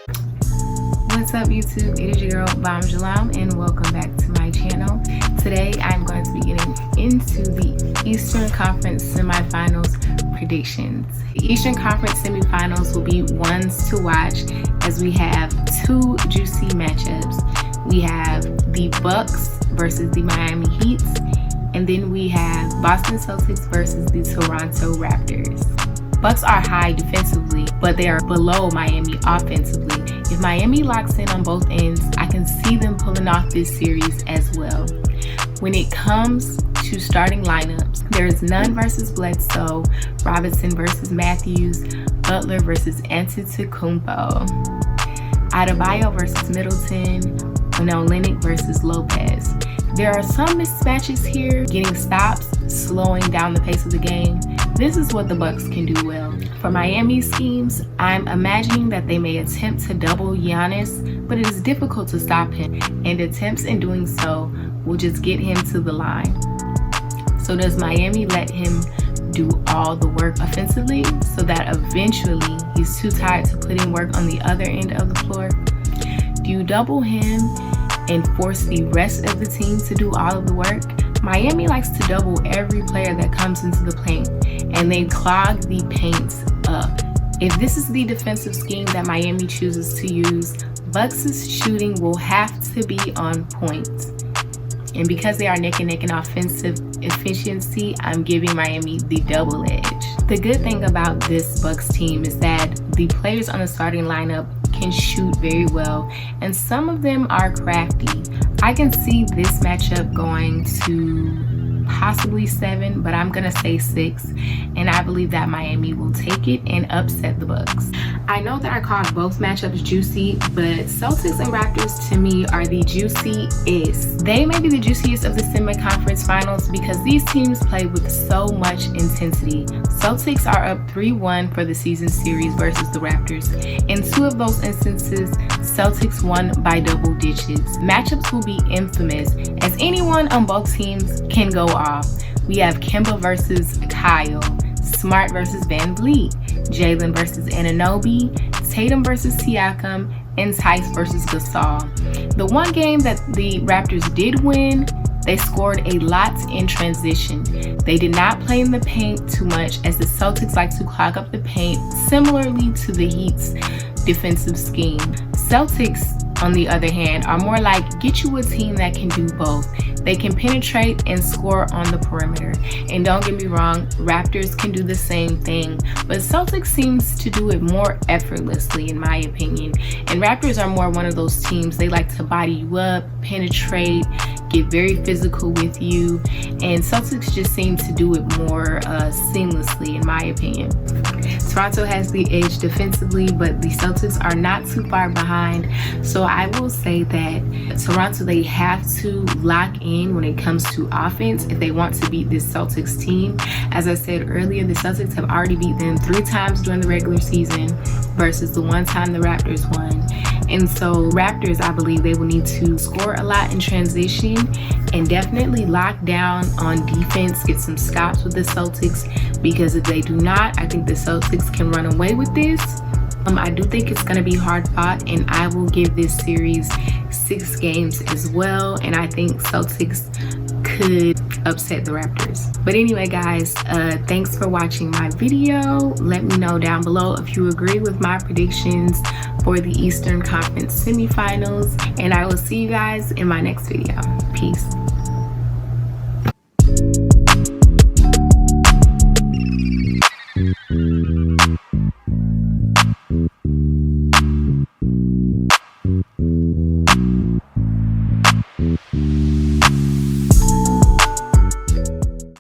What's up YouTube? It is your girl Bam Jalam and welcome back to my channel. Today I'm going to be getting into the Eastern Conference Semifinals predictions. The Eastern Conference Semifinals will be ones to watch as we have two juicy matchups. We have the Bucks versus the Miami Heat, and then we have Boston Celtics versus the Toronto Raptors. Bucks are high defensively, but they are below Miami offensively. If Miami locks in on both ends, I can see them pulling off this series as well. When it comes to starting lineups, there's Nunn versus Bledsoe, Robinson versus Matthews, Butler versus Antetokounmpo, Adebayo versus Middleton, Olynyk versus Lopez. There are some mismatches here, getting stops, slowing down the pace of the game. This is what the Bucks can do well. For Miami's schemes, I'm imagining that they may attempt to double Giannis, but it is difficult to stop him, and attempts in doing so will just get him to the line. So does Miami let him do all the work offensively so that eventually he's too tired to put in work on the other end of the floor? Do you double him and force the rest of the team to do all of the work? Miami likes to double every player that comes into the paint, and they clog the paint up. If this is the defensive scheme that Miami chooses to use, Bucks' shooting will have to be on point. And because they are neck and neck in offensive efficiency, I'm giving Miami the double edge. The good thing about this Bucks team is that the players on the starting lineup can shoot very well, and some of them are crafty. I can see this matchup going to possibly 7, but I'm gonna say 6, and I believe that Miami will take it and upset the Bucks. I know that I called both matchups juicy, but Celtics and Raptors to me are the juiciest. They may be the juiciest of the semi-conference finals because these teams play with so much intensity. Celtics are up 3-1 for the season series versus the Raptors. In 2 of those instances, Celtics won by double digits. Matchups will be infamous as anyone on both teams can go off. We have Kemba versus Kyle, Smart versus Van Vliet, Jalen versus Anunoby, Tatum versus Siakam, and Tice versus Gasol. The one game that the Raptors did win, they scored a lot in transition. They did not play in the paint too much as the Celtics like to clog up the paint, similarly to the Heat's defensive scheme. Celtics, on the other hand, are more like get you a team that can do both. They can penetrate and score on the perimeter. And don't get me wrong, Raptors can do the same thing, but Celtics seems to do it more effortlessly in my opinion. And Raptors are more one of those teams, they like to body you up, penetrate, get very physical with you, and Celtics just seem to do it more seamlessly in my opinion. Toronto has the edge defensively, but the Celtics are not too far behind. So I will say that Toronto, they have to lock in when it comes to offense if they want to beat this Celtics team. As I said earlier, the Celtics have already beat them 3 times during the regular season versus the one time the Raptors won. And so Raptors, I believe they will need to score a lot in transition and definitely lock down on defense, get some stops with the Celtics, because if they do not, I think the Celtics can run away with this. I do think it's going to be hard fought, and I will give this series 6 games as well, and I think Celtics could upset the Raptors. But anyway guys, thanks for watching my video. Let me know down below if you agree with my predictions for the Eastern Conference semifinals, and I will see you guys in my next video. Peace.